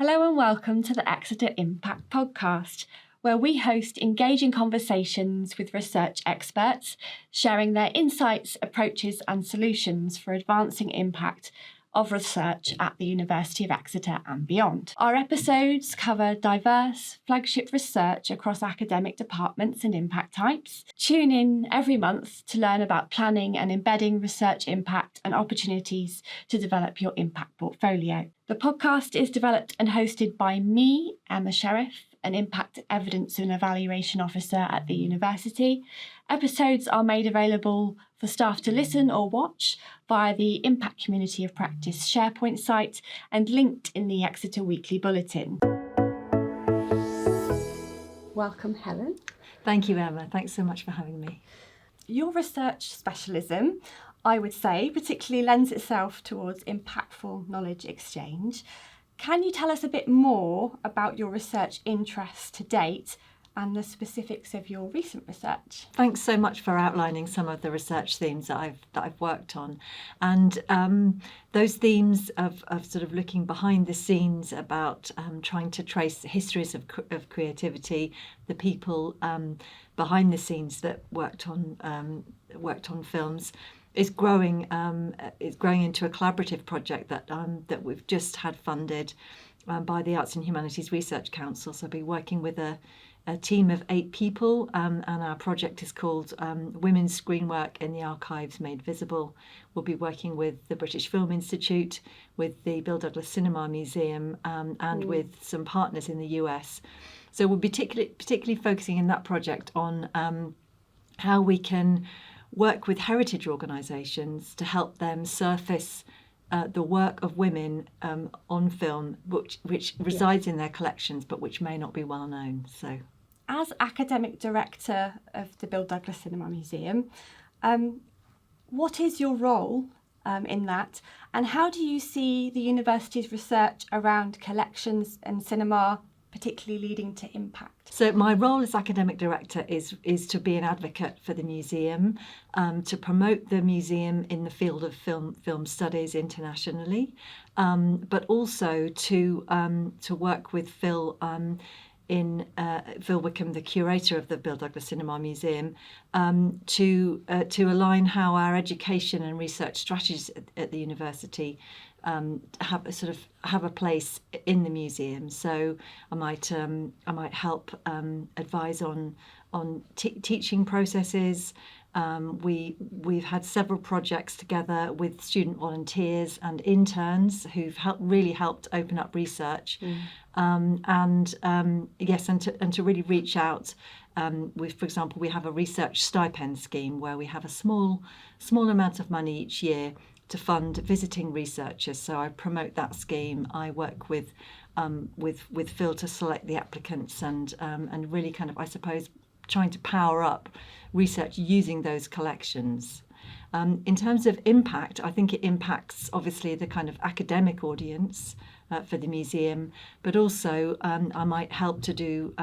Hello and welcome to the Exeter Impact Podcast, where we host engaging conversations with research experts, sharing their insights, approaches and solutions for advancing impact of research at the University of Exeter and beyond. Our episodes cover diverse flagship research across academic departments and impact types. Tune in every month to learn about planning and embedding research impact and opportunities to develop your impact portfolio. The podcast is developed and hosted by me, Emma Sheriff, an Impact Evidence and Evaluation Officer at the University. Episodes are made available for staff to listen or watch via the Impact Community of Practice SharePoint site and linked in the Exeter Weekly Bulletin. Welcome, Helen. Thank you, Emma. Thanks so much for having me. Your research specialism, I would say, particularly lends itself towards impactful knowledge exchange. Can you tell us a bit more about your research interests to date and the specifics of your recent research? Thanks so much for outlining some of the research themes that I've worked on, and those themes of sort of looking behind the scenes about trying to trace histories of creativity, the people behind the scenes that worked on films. Is growing into a collaborative project that we've just had funded by the Arts and Humanities Research Council. So I'll be working with a team of 8 people, and our project is called Women's Screen Work in the Archives Made Visible. We'll be working with the British Film Institute, with the Bill Douglas Cinema Museum, and with some partners in the US. So we'll be particularly focusing in that project on how we can work with heritage organisations to help them surface the work of women on film, which resides in their collections, but which may not be well known. So, as academic director of the Bill Douglas Cinema Museum, what is your role in that, and how do you see the university's research around collections and cinema particularly leading to impact? So my role as academic director is to be an advocate for the museum, to promote the museum in the field of film studies internationally, but also to work with Phil Wickham, the curator of the Bill Douglas Cinema Museum, to align how our education and research strategies at the university have a place in the museum. So I might help advise on teaching processes. We've had several projects together with student volunteers and interns who've really helped open up research. And to really reach out. For example, we have a research stipend scheme where we have a small amount of money each year to fund visiting researchers. So I promote that scheme. I work with Phil to select the applicants and really kind of, I suppose, trying to power up research using those collections. In terms of impact, I think it impacts obviously the kind of academic audience for the museum, but also I might help to do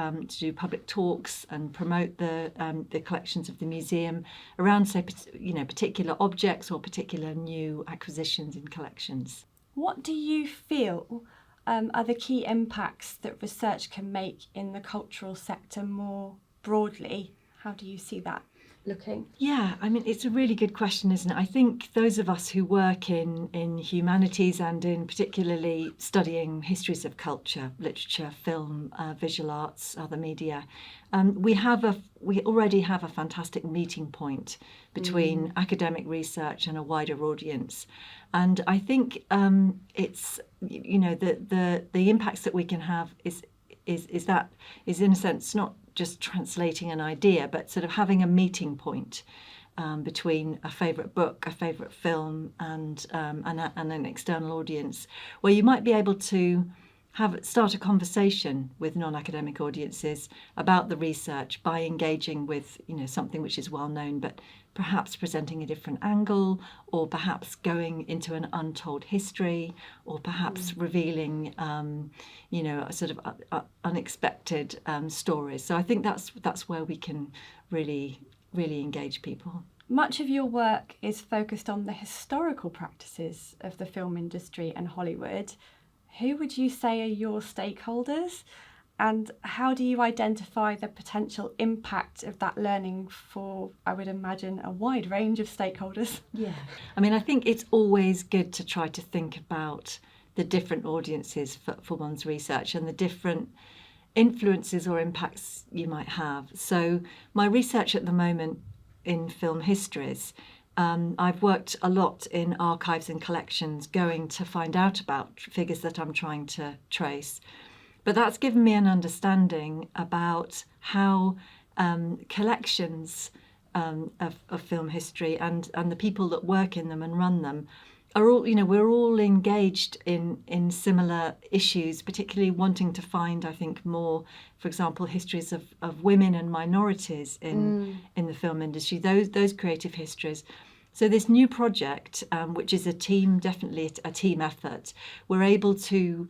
public talks and promote the collections of the museum around, say, particular objects or particular new acquisitions in collections. What do you feel are the key impacts that research can make in the cultural sector more broadly? How do you see that looking? Yeah, I mean, it's a really good question, isn't it? I think those of us who work in humanities and in particularly studying histories of culture, literature, film, visual arts, other media, we already have a fantastic meeting point between academic research and a wider audience. And I think it's, the impacts that we can have is in a sense not just translating an idea, but sort of having a meeting point between a favourite book, a favourite film, and an external audience, where you might be able to start a conversation with non-academic audiences about the research by engaging with something which is well known, but perhaps presenting a different angle, or perhaps going into an untold history, or perhaps revealing sort of unexpected stories. So I think that's where we can really engage people. Much of your work is focused on the historical practices of the film industry and Hollywood. who would you say are your stakeholders? And how do you identify the potential impact of that learning for, I would imagine, a wide range of stakeholders? Yeah. I mean, I think it's always good to try to think about the different audiences for one's research and the different influences or impacts you might have. So my research at the moment in film histories, I've worked a lot in archives and collections going to find out about figures that I'm trying to trace. But that's given me an understanding about how collections of film history and the people that work in them and run them are all, we're all engaged in similar issues, particularly wanting to find, I think, more, for example, histories of women and minorities in the film industry, those creative histories. So this new project, which is definitely a team effort, we're able to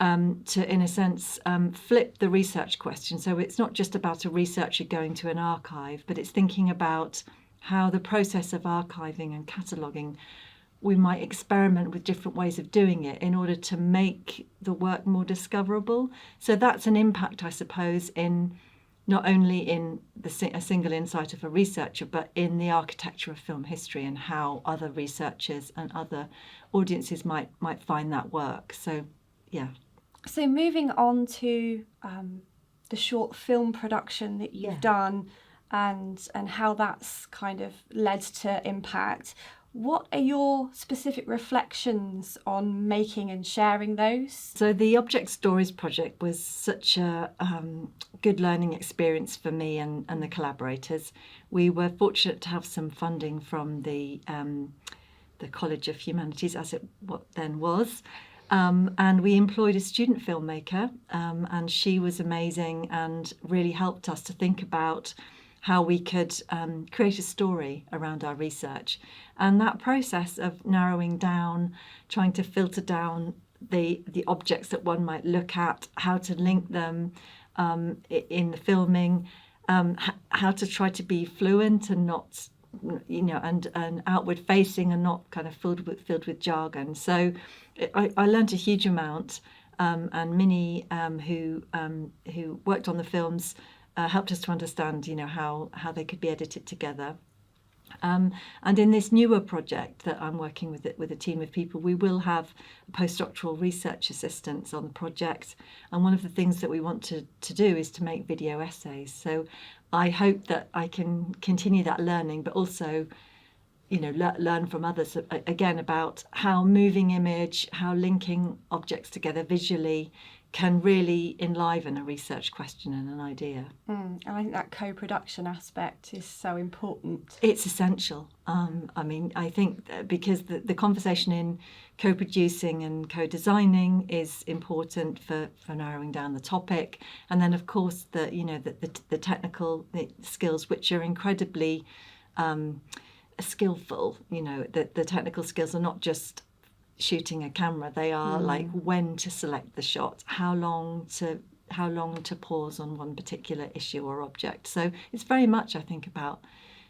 in a sense, flip the research question. So it's not just about a researcher going to an archive, but it's thinking about how the process of archiving and cataloguing, we might experiment with different ways of doing it in order to make the work more discoverable. So that's an impact, I suppose, in not only in a single insight of a researcher, but in the architecture of film history and how other researchers and other audiences might find that work. So, yeah. So moving on to the short film production that you've done and how that's kind of led to impact, what are your specific reflections on making and sharing those? So the Object Stories project was such a good learning experience for me and the collaborators. We were fortunate to have some funding from the College of Humanities, as it then was. And we employed a student filmmaker, and she was amazing and really helped us to think about how we could create a story around our research. And that process of narrowing down, trying to filter down the objects that one might look at, how to link them in the filming, how to try to be fluent and not, and outward facing and not kind of filled with jargon. So I learned a huge amount, and Minnie, who worked on the films, helped us to understand, how they could be edited together. And in this newer project that I'm working with a team of people, we will have postdoctoral research assistants on the project. And one of the things that we want to do is to make video essays. So I hope that I can continue that learning, but also, learn from others, again, about how moving image, how linking objects together visually can really enliven a research question and an idea. And I think that co-production aspect is so important. It's essential. I think because the conversation in co-producing and co-designing is important for narrowing down the topic, and then of course the technical skills, which are incredibly skillful. The technical skills are not just shooting a camera, they are like when to select the shot, how long to pause on one particular issue or object. So it's very much, I think, about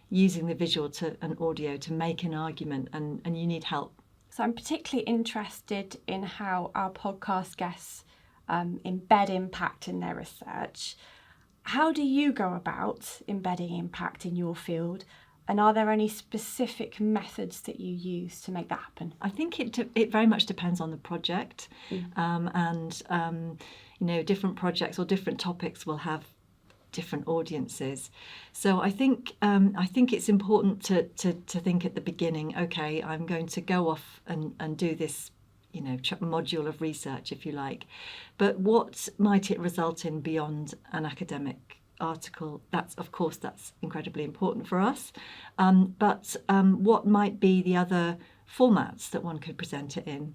using the visual and audio to make an argument, and you need help. So I'm particularly interested in how our podcast guests embed impact in their research. How do you go about embedding impact in your field? And are there any specific methods that you use to make that happen? I think it very much depends on the project, different projects or different topics will have different audiences. So I think it's important to think at the beginning. Okay, I'm going to go off and do this, module of research, if you like, but what might it result in beyond an academic article? That's incredibly important for us, but what might be the other formats that one could present it in?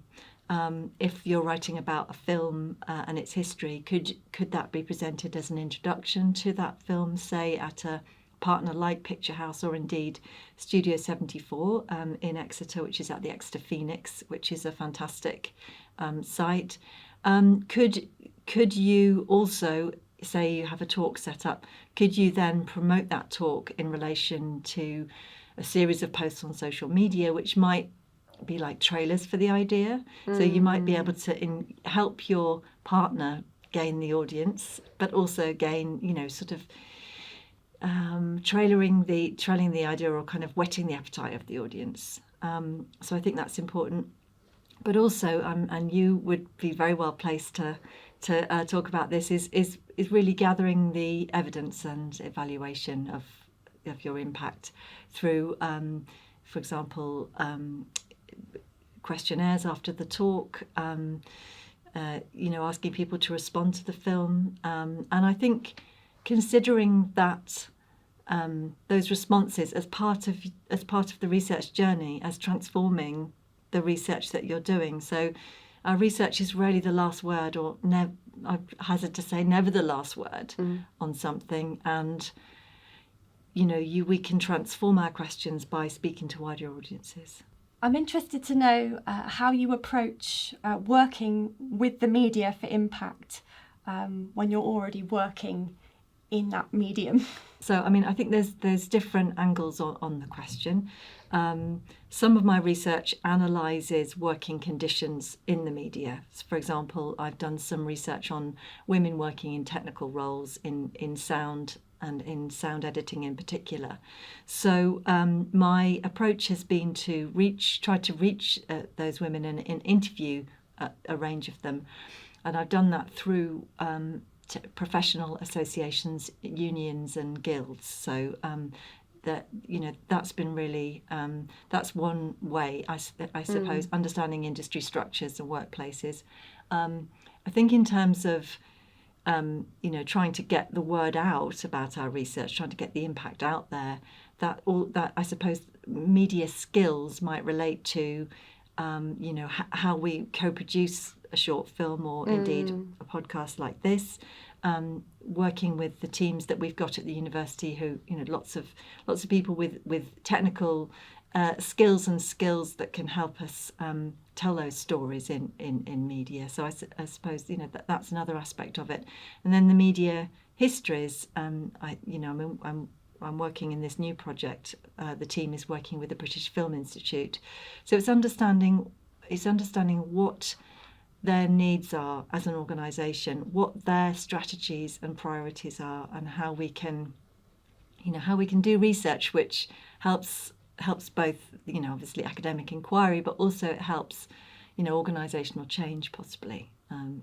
If you're writing about a film and its history, could that be presented as an introduction to that film, say at a partner like Picture House, or indeed Studio 74 in Exeter, which is at the Exeter Phoenix, which is a fantastic site? Could you also, say you have a talk set up, could you then promote that talk in relation to a series of posts on social media, which might be like trailers for the idea. So you might be able to help your partner gain the audience, but also gain, sort of trailing the idea, or kind of whetting the appetite of the audience. So I think that's important. But also, and you would be very well placed to talk about this, is really gathering the evidence and evaluation of your impact through, for example, questionnaires after the talk, asking people to respond to the film, and I think considering that those responses as part of the research journey, as transforming the research that you're doing. So our research is really the last word, or I hazard to say never the last word on something, and we can transform our questions by speaking to wider audiences. I'm interested to know how you approach working with the media for impact when you're already working in that medium. So, I think there's different angles on the question. Some of my research analyses working conditions in the media. So, for example, I've done some research on women working in technical roles in sound and in sound editing in particular. So my approach has been to try to reach those women and interview a range of them. And I've done that through professional associations, unions and guilds. So that's been really, that's one way, I suppose, understanding industry structures and workplaces. I think in terms of trying to get the word out about our research, trying to get the impact out there, that I suppose media skills might relate to, how we co-produce a short film, or indeed a podcast like this, working with the teams that we've got at the university, who lots of people with technical skills that can help us tell those stories in media. So I suppose that's another aspect of it. And then the media histories. I'm working in this new project. The team is working with the British Film Institute. So it's understanding what their needs are as an organisation, what their strategies and priorities are, and how we can do research which helps both, obviously academic inquiry, but also it helps, organisational change possibly.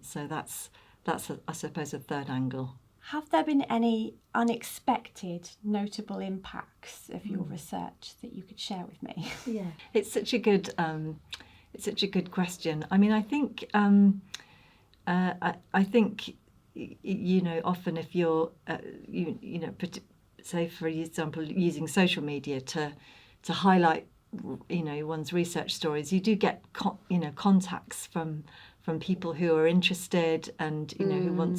So that's I suppose a third angle. Have there been any unexpected notable impacts of your research that you could share with me? Yeah, it's such a good question. I think I think often if you're say for example using social media to highlight one's research stories, you do get contacts from people who are interested and who want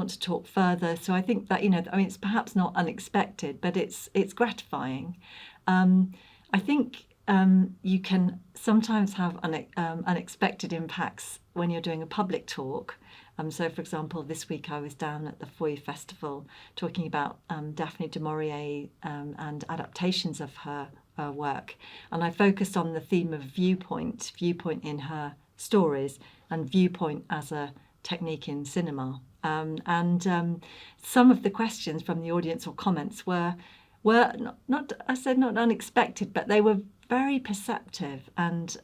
to talk further. So I think that it's perhaps not unexpected, but it's gratifying. I think you can sometimes have unexpected impacts when you're doing a public talk. So, for example, this week I was down at the Foy Festival talking about Daphne du Maurier and adaptations of her work. And I focused on the theme of viewpoint in her stories, and viewpoint as a technique in cinema. And some of the questions from the audience or comments were not unexpected, but they were very perceptive, and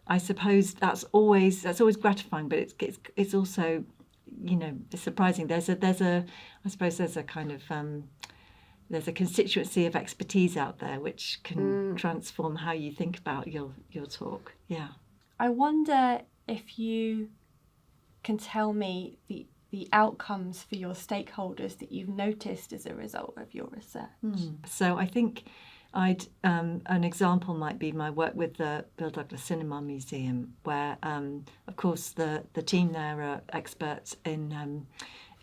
I suppose that's always gratifying, but it's also it's surprising. There's a kind of there's a constituency of expertise out there which can transform how you think about your talk. Yeah. I wonder if you can tell me the outcomes for your stakeholders that you've noticed as a result of your research. So I think an example might be my work with the Bill Douglas Cinema Museum, where of course the team there are experts in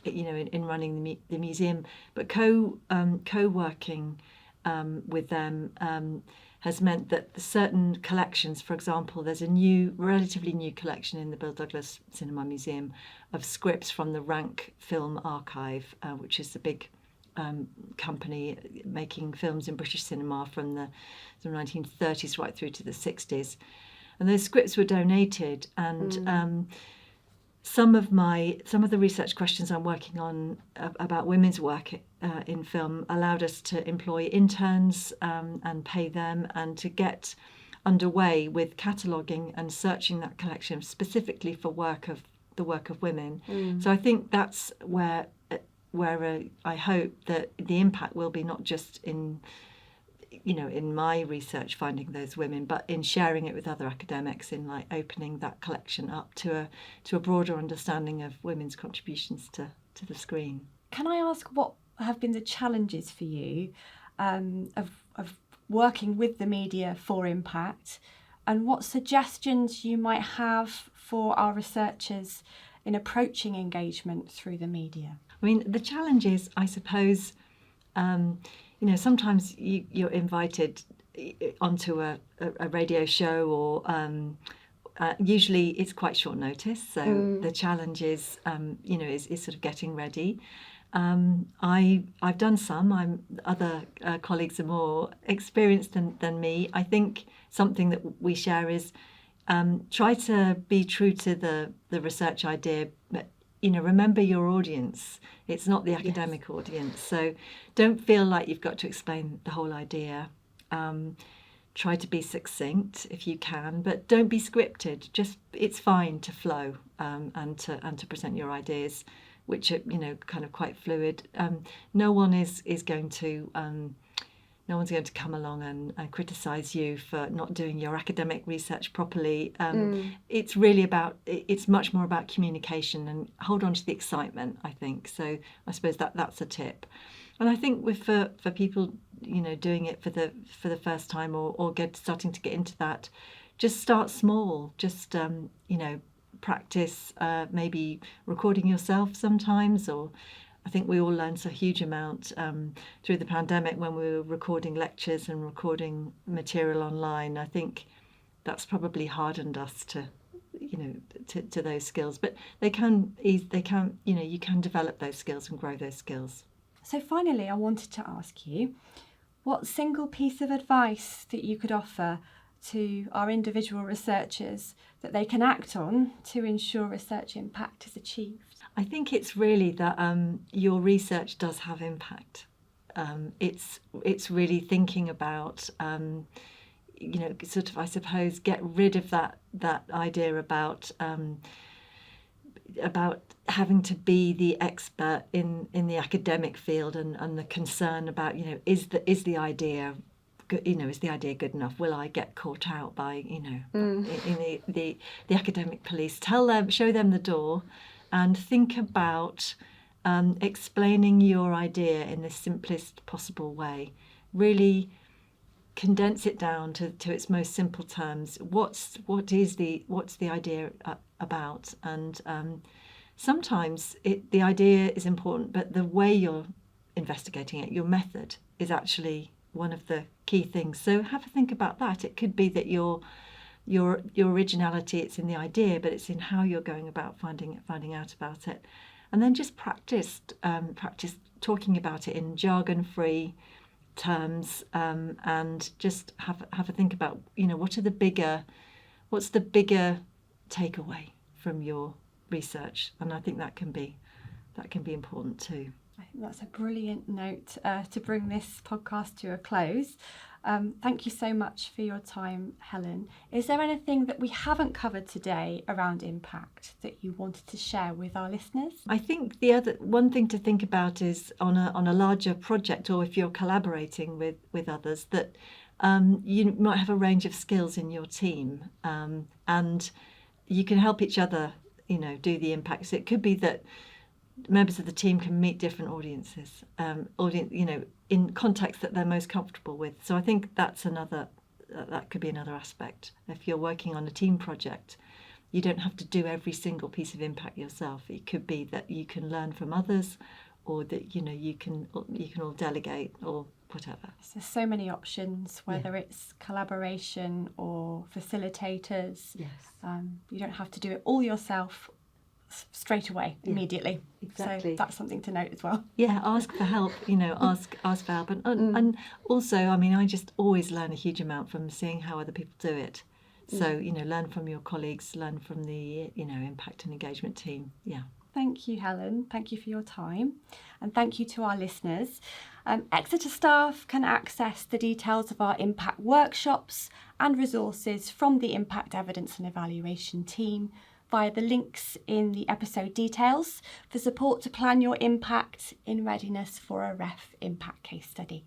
running the museum, but co-working with them has meant that certain collections, for example, there's a relatively new collection in the Bill Douglas Cinema Museum of scripts from the Rank Film Archive, which is the big company making films in British cinema from the 1930s right through to the 60s. And those scripts were donated, and some of the research questions I'm working on about women's work in film allowed us to employ interns and pay them, and to get underway with cataloguing and searching that collection specifically for the work of women. So I think that's where I hope that the impact will be not just in my research finding those women, but in sharing it with other academics, in like opening that collection up to a broader understanding of women's contributions to the screen. Can I ask what have been the challenges for you of working with the media for impact, and what suggestions you might have for our researchers in approaching engagement through the media? I mean, the challenge is, I suppose, sometimes you're invited onto a radio show, or usually it's quite short notice. So the challenge is, is sort of getting ready. I've done some. Other colleagues are more experienced than me. I think something that we share is try to be true to the research idea, but remember your audience. It's not the academic audience. So don't feel like you've got to explain the whole idea. Try to be succinct if you can, but don't be scripted. Just, it's fine to flow and to present your ideas, which are kind of quite fluid. No one's going to come along and criticise you for not doing your academic research properly. It's much more about communication, and hold on to the excitement, I think. So I suppose that's a tip. And I think for people doing it for the first time, or starting to get into that, just start small. Just practice maybe recording yourself sometimes, or I think we all learned a huge amount through the pandemic when we were recording lectures and recording material online. I think that's probably hardened us to those skills, but you can develop those skills and grow those skills. So finally, I wanted to ask you, what single piece of advice that you could offer to our individual researchers that they can act on to ensure research impact is achieved? I think it's really that your research does have impact. It's really thinking about, sort of, I suppose, get rid of that idea about having to be the expert in the academic field, and the concern about is the idea good, is the idea good enough? Will I get caught out by in the academic police? Show them the door, and think about explaining your idea in the simplest possible way. Really condense it down to its most simple terms. What's the idea about? And sometimes the idea is important, but the way you're investigating it, your method, is actually one of the key things. So have a think about that. It could be that your originality, it's in the idea, but it's in how you're going about finding out about it. And then just practice talking about it in jargon-free terms, and just have a think about what's the bigger takeaway from your research. And I think that can be important too. I think that's a brilliant note to bring this podcast to a close. Thank you so much for your time, Helen. Is there anything that we haven't covered today around impact that you wanted to share with our listeners? I think the other one thing to think about is on a larger project, or if you're collaborating with others, that you might have a range of skills in your team, and you can help each other, do the impact. So it could be that members of the team can meet different audiences, in contexts that they're most comfortable with. So I think that could be another aspect. If you're working on a team project, you don't have to do every single piece of impact yourself. It could be that you can learn from others, or that you can all delegate, or whatever. So there's so many options, whether it's collaboration or facilitators. Yes. You don't have to do it all yourself. straight away, immediately. Exactly. So that's something to note as well. Yeah, ask for help, ask for help. And also, I mean, I just always learn a huge amount from seeing how other people do it. So, learn from your colleagues, learn from the, impact and engagement team. Yeah. Thank you, Helen. Thank you for your time. And thank you to our listeners. Exeter staff can access the details of our impact workshops and resources from the Impact Evidence and Evaluation team via the links in the episode details for support to plan your impact in readiness for a REF impact case study.